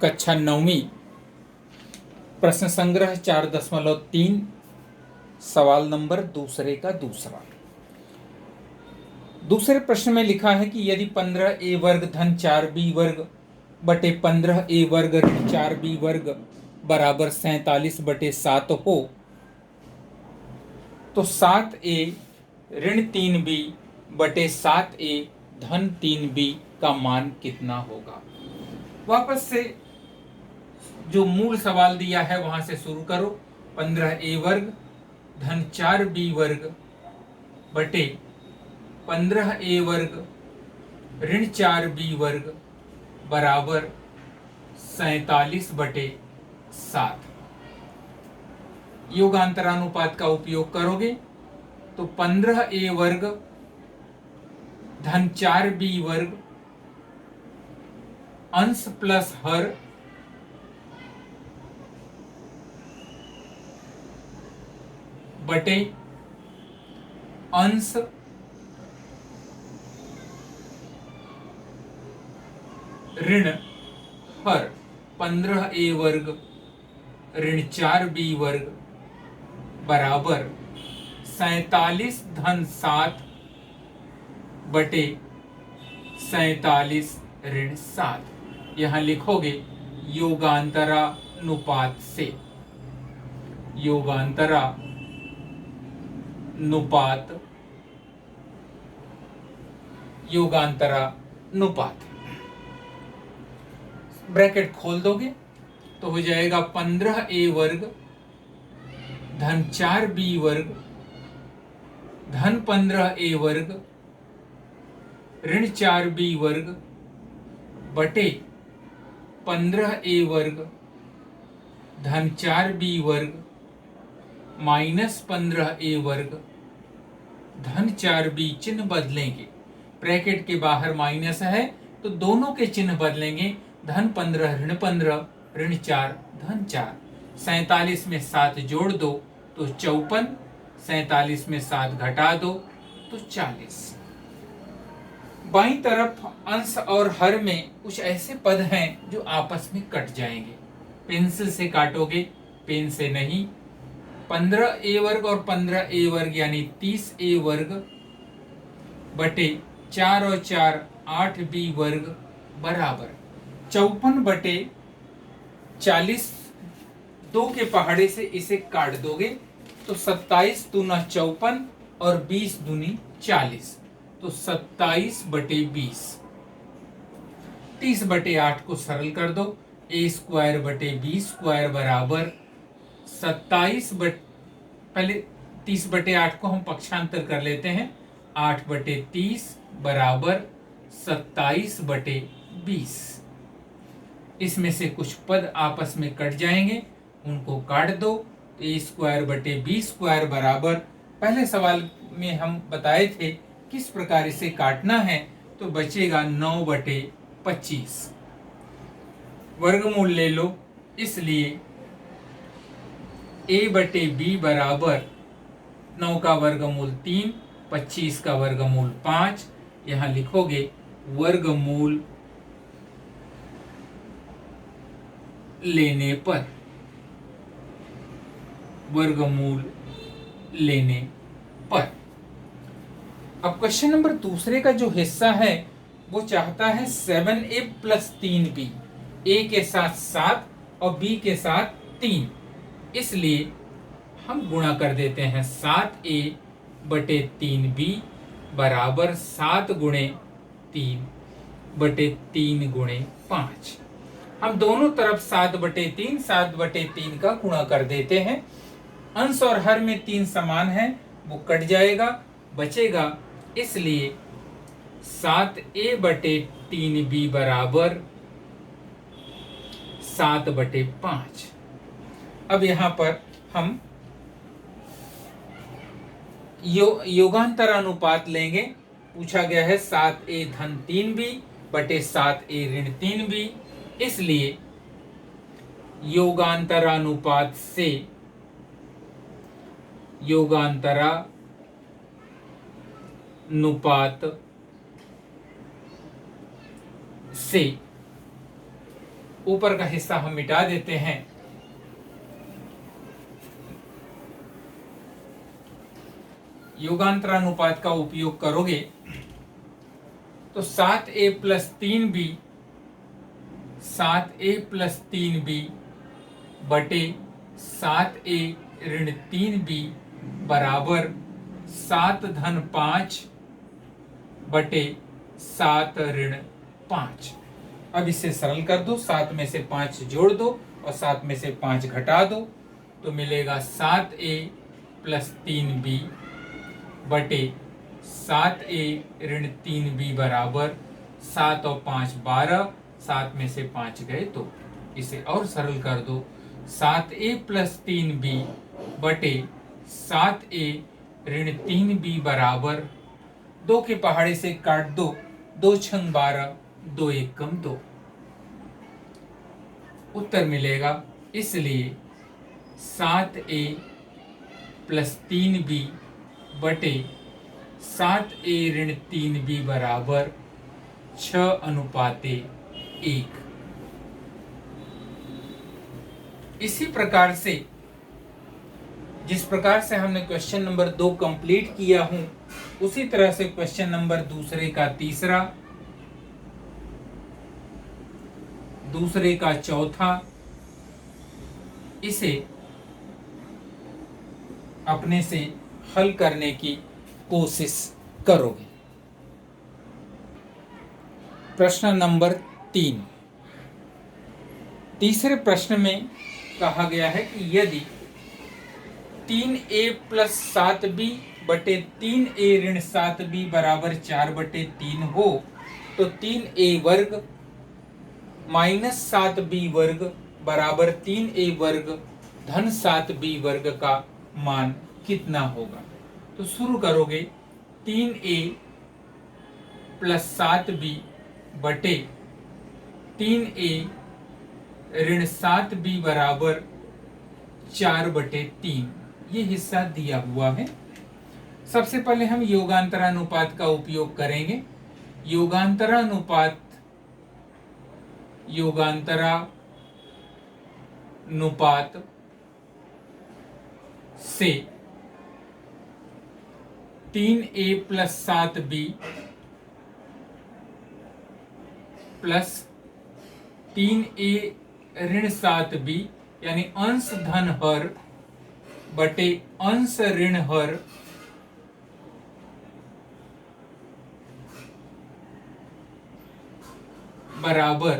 कक्षा 9वीं प्रश्न संग्रह 4.3 सवाल नंबर दूसरे का दूसरा। दूसरे प्रश्न में लिखा है कि यदि 15a वर्ग धन 4b वर्ग बटे 15a वर्ग ऋण 4b वर्ग बराबर 47 बटे 7 हो तो 7a ऋण 3b बटे 7a धन 3b का मान कितना होगा। वापस से जो मूल सवाल दिया है वहां से शुरू करो। 15a वर्ग धन 4b वर्ग बटे 15a वर्ग ऋण 4b वर्ग बराबर 47 बटे 7। योगांतरानुपात का उपयोग करोगे तो 15a वर्ग धन 4b वर्ग अंश प्लस हर बटे अंश ऋण हर 15a वर्ग ऋण 4b वर्ग बराबर 47 धन 7 बटे 47 ऋण 7। यहां लिखोगे योगांतरानुपात से। योगांतरानुपात ब्रैकेट खोल दोगे तो हो जाएगा 15a वर्ग धन 4b वर्ग धन 15a वर्ग ऋण 4b वर्ग बटे 15a वर्ग धन 4b वर्ग माइनस 15a वर्ग धन 4b। चिन्ह बदलेंगे, ब्रैकेट के बाहर माइनस है तो दोनों के चिन्ह बदलेंगे। धन 15 ऋण 15 ऋण 4 धन 4। 47 में 7 जोड़ दो तो 54, 47 में 7 घटा दो तो 40। बाईं तरफ अंश और हर में कुछ ऐसे पद हैं जो आपस में कट जाएंगे। पेंसिल से काटोगे, पेन से नहीं। 15a वर्ग और 15a वर्ग यानी 30a वर्ग बटे 4 और 4 8b वर्ग बराबर 54 बटे 40। 2 के पहाड़े से इसे काट दोगे तो 27 दूना 54 और 20 दूनी 40 तो 27 बटे 20। 30 बटे 8 को सरल कर दो, a स्क्वायर बटे b स्क्वायर बराबर 27 पहले 30 बटे 8 को हम पक्षांतर कर लेते हैं। 8 बटे 30 बराबर 27 बटे 20। इसमें से कुछ पद आपस में कट जाएंगे, उनको काट दो। a स्क्वायर बटे b स्क्वायर बराबर पहले सवाल में हम बताए थे किस प्रकार इसे काटना है, तो बचेगा 9 बटे 25। वर्गमूल ले लो, इसलिए a बटे b बराबर 9 का वर्गमूल 3, 25 का वर्गमूल 5। यहां लिखोगे वर्गमूल लेने पर। अब क्वेश्चन नंबर दूसरे का जो हिस्सा है वो चाहता है 7a प्लस 3b, a के साथ 7 और b के साथ 3। इसलिए हम गुणा कर देते हैं। 7a बटे 3b बराबर 7 गुणे 3 बटे 3 गुणे 5। हम दोनों तरफ 7 बटे 3 का गुणा कर देते हैं। अंश और हर में 3 समान है, वो कट जाएगा, बचेगा। इसलिए 7a बटे 3b बराबर 7 बटे 5। अब यहां पर हम योगांतरानुपात लेंगे। पूछा गया है 7a धन 3b बटे 7a ऋण 3b। इसलिए योगांतरानुपात से ऊपर का हिस्सा हम मिटा देते हैं। योगांतरानुपात का उपयोग करोगे तो 7a plus 3b 7a plus 3b बटे 7a ऋण 3b बराबर 7 धन 5 बटे 7 ऋण 5। अब इसे सरल कर दो, 7 में से 5 जोड़ दो और 7 में से 5 घटा दो तो मिलेगा 7a प्लस 3b बटे 7a ऋण 3b बराबर 7 और 5 12, 7 में से 5 गए तो इसे और सरल कर दो, 7a प्लस 3b बटे 7a ऋण 3b बराबर 2 के पहाड़े से काट दो, 2 छंग 12, 2 एक कम 2, उत्तर मिलेगा। इसलिए 7a प्लस 3b बटे 7a ऋण 3b बराबर 6:1। इसी प्रकार से जिस प्रकार से हमने क्वेश्चन नंबर 2 कंप्लीट किया हूं, उसी तरह से क्वेश्चन नंबर दूसरे का तीसरा, दूसरे का चौथा, इसे अपने से हल करने की कोशिश करोगे। प्रश्न नंबर 3, तीसरे प्रश्न में कहा गया है कि यदि 3a प्लस 7b बटे 3a ऋण 7b बराबर 4/3 हो तो 3a वर्ग माइनस 7b वर्ग बराबर 3a वर्ग धन 7b वर्ग का मान कितना होगा। तो शुरू करोगे, 3a प्लस 7b बटे 3a ऋण 7b बराबर 4/3, ये हिस्सा दिया हुआ है। सबसे पहले हम योगांतरानुपात का उपयोग करेंगे। योगांतरानुपात से 3a plus 7b plus 3a ऋण 7b यानी अंश धन हर बटे अंश ऋण हर बराबर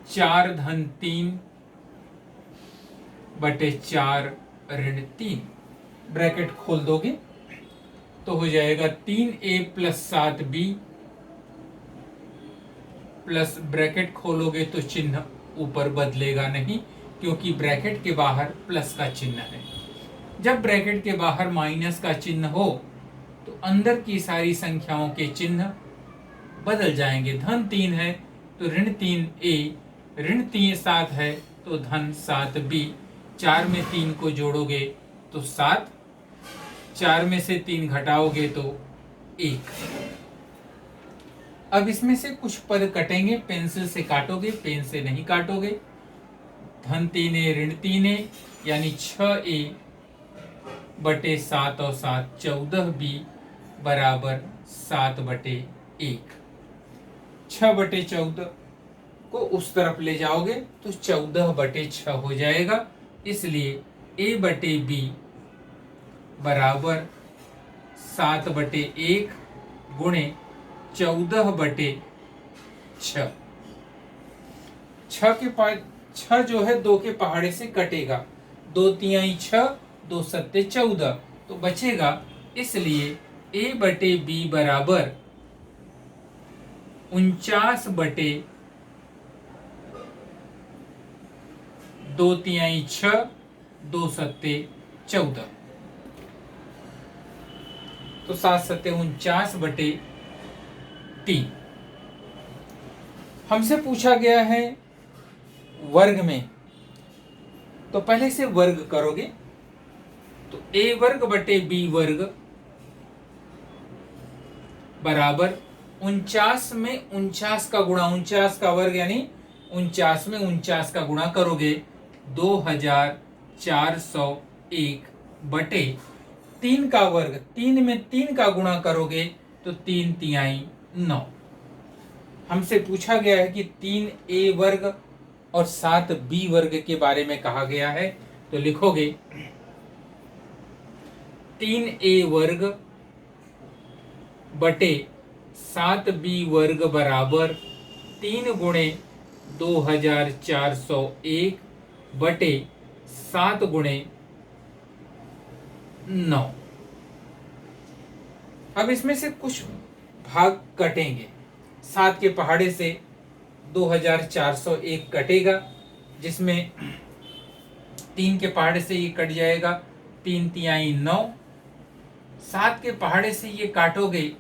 4 धन 3 बटे 4 ऋण 3। ब्रैकेट खोल दोगे तो हो जाएगा 3a plus 7b plus bracket खोलोगे तो चिन्ह ऊपर बदलेगा नहीं, क्योंकि ब्रैकेट के बाहर प्लस का चिन्ह है। जब ब्रैकेट के बाहर माइनस का चिन्ह हो तो अंदर की सारी संख्याओं के चिन्ह बदल जाएंगे। धन 3 है तो ऋण 3a, ऋण 7 है तो धन 7b, 4 में 3 को जोड़ोगे तो 7, 4 में से 3 घटाओगे तो 1। अब इसमें से कुछ पद कटेंगे, पेंसिल से काटोगे, पेन से नहीं काटोगे। धन 3a ऋण 3a यानी 6a बटे 7 और 7 14b बराबर 7/1। 6/14 को उस तरफ ले जाओगे तो 14/6 हो जाएगा। इसलिए a बटे b बराबर 7/1 गुणे 14/6। 6 जो है 2 के पहाड़े से कटेगा, 2 तिहाई 6, 2 सत्ते 14 तो बचेगा। इसलिए a बटे b बराबर 49/2 तिहाई 6, 2 सत्ते 14 तो 7 सत्ते 49/3। हमसे पूछा गया है वर्ग में, तो पहले से वर्ग करोगे तो a वर्ग बटे b वर्ग बराबर 49 में 49 का गुणा 49 का वर्ग यानी 49 में 49 का गुणा करोगे 2401 बटे 3 का वर्ग, 3 में 3 का गुणा करोगे तो 3 तिहाई 9। हमसे पूछा गया है कि 3a वर्ग और 7b वर्ग के बारे में कहा गया है, तो लिखोगे 3a वर्ग बटे 7b वर्ग बराबर 3 गुणे 2401 बटे 7 गुणे 9। अब इसमें से कुछ भाग कटेंगे। 7 के पहाड़े से 2401 कटेगा, जिसमें 3 के पहाड़े से ये कट जाएगा, 3 तिहाई 9। 7 के पहाड़े से ये काटोगे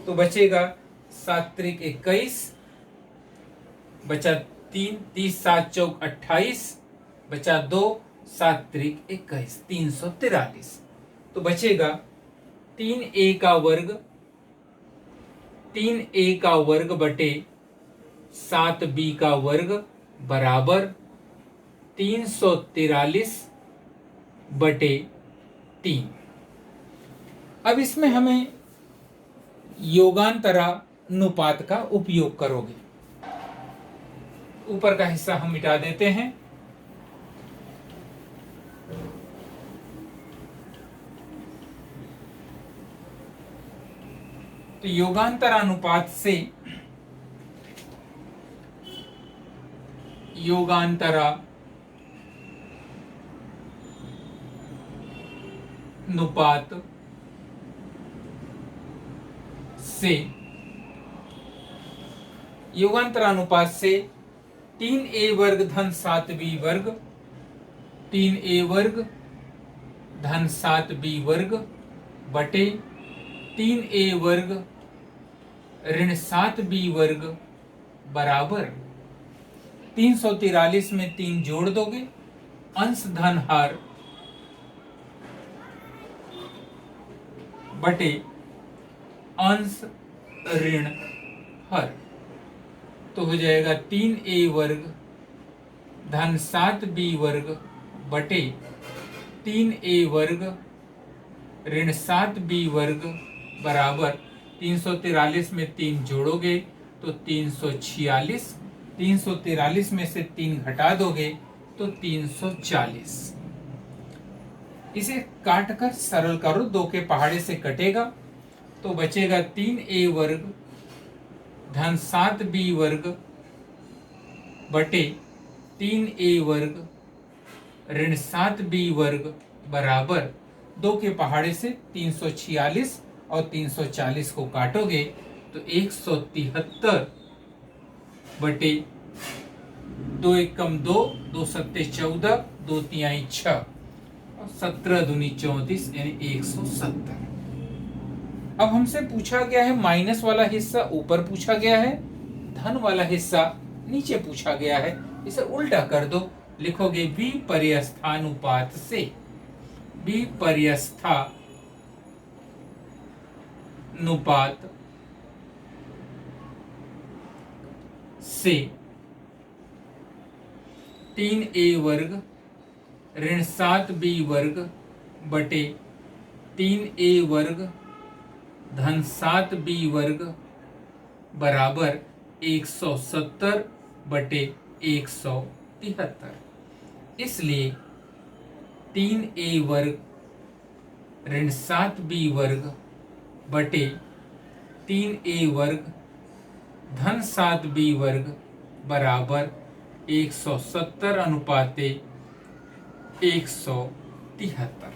तो बचेगा 7 त्रिक 21, बचा 3, 30 7 चौक 28, बचा 2, 7 त्रिक 21, 343। तो बचेगा 3a का वर्ग, 3a का वर्ग बटे 7b का वर्ग बराबर 343 बटे 3। अब इसमें हमें योगांतरानुपात का उपयोग करोगे। ऊपर का हिस्सा हम मिटा देते हैं। तो योगांतरानुपात से योगांतरानुपात से 3a वर्ग धन 7b वर्ग, 3a वर्ग धन 7b वर्ग बटे 3a वर्ग ऋण 7b वर्ग बराबर 343 में 3 जोड़ दोगे, अंश धन हर बटे अंश ऋण हर, तो हो जाएगा 3a वर्ग धन 7b वर्ग बटे 3a वर्ग ऋण 7b वर्ग बराबर 343 में 3 जोड़ोगे तो 346, 343 में से 3 घटा दोगे तो 340। इसे काटकर सरल करो, 2 के पहाड़े से कटेगा तो बचेगा 3a वर्ग धन 7b वर्ग बटे 3a वर्ग ऋण 7b वर्ग बराबर 2 के पहाड़े से 346 और 340 को काटोगे तो 173 बटे 2 एकम 2, 2 सत्ते 14, 2 तिहाई 6 और 17 दूनी 34 यानी 170। अब हमसे पूछा गया है माइनस वाला हिस्सा ऊपर पूछा गया है, धन वाला हिस्सा नीचे पूछा गया है। इसे उल्टा कर दो, लिखोगे विपर्यस्थानुपात से, विपर्यस्थानुपात से 3a वर्ग ऋण 7b वर्ग बटे 3a वर्ग धन 7b वर्ग बराबर 170 बटे 173। इसलिए 3a वर्ग ऋण 7b वर्ग बटे 3a वर्ग धन 7b वर्ग बराबर 170 अनुपाते 173।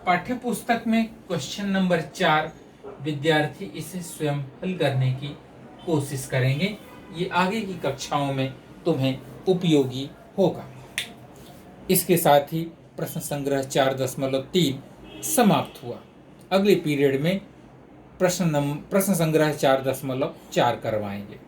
पाठ्य पुस्तक में क्वेश्चन नंबर 4 विद्यार्थी इसे स्वयं हल करने की कोशिश करेंगे। ये आगे की कक्षाओं में तुम्हें उपयोगी होगा। इसके साथ ही प्रश्न संग्रह 4.3 समाप्त हुआ। अगले पीरियड में प्रश्न संग्रह 4.4 करवाएंगे।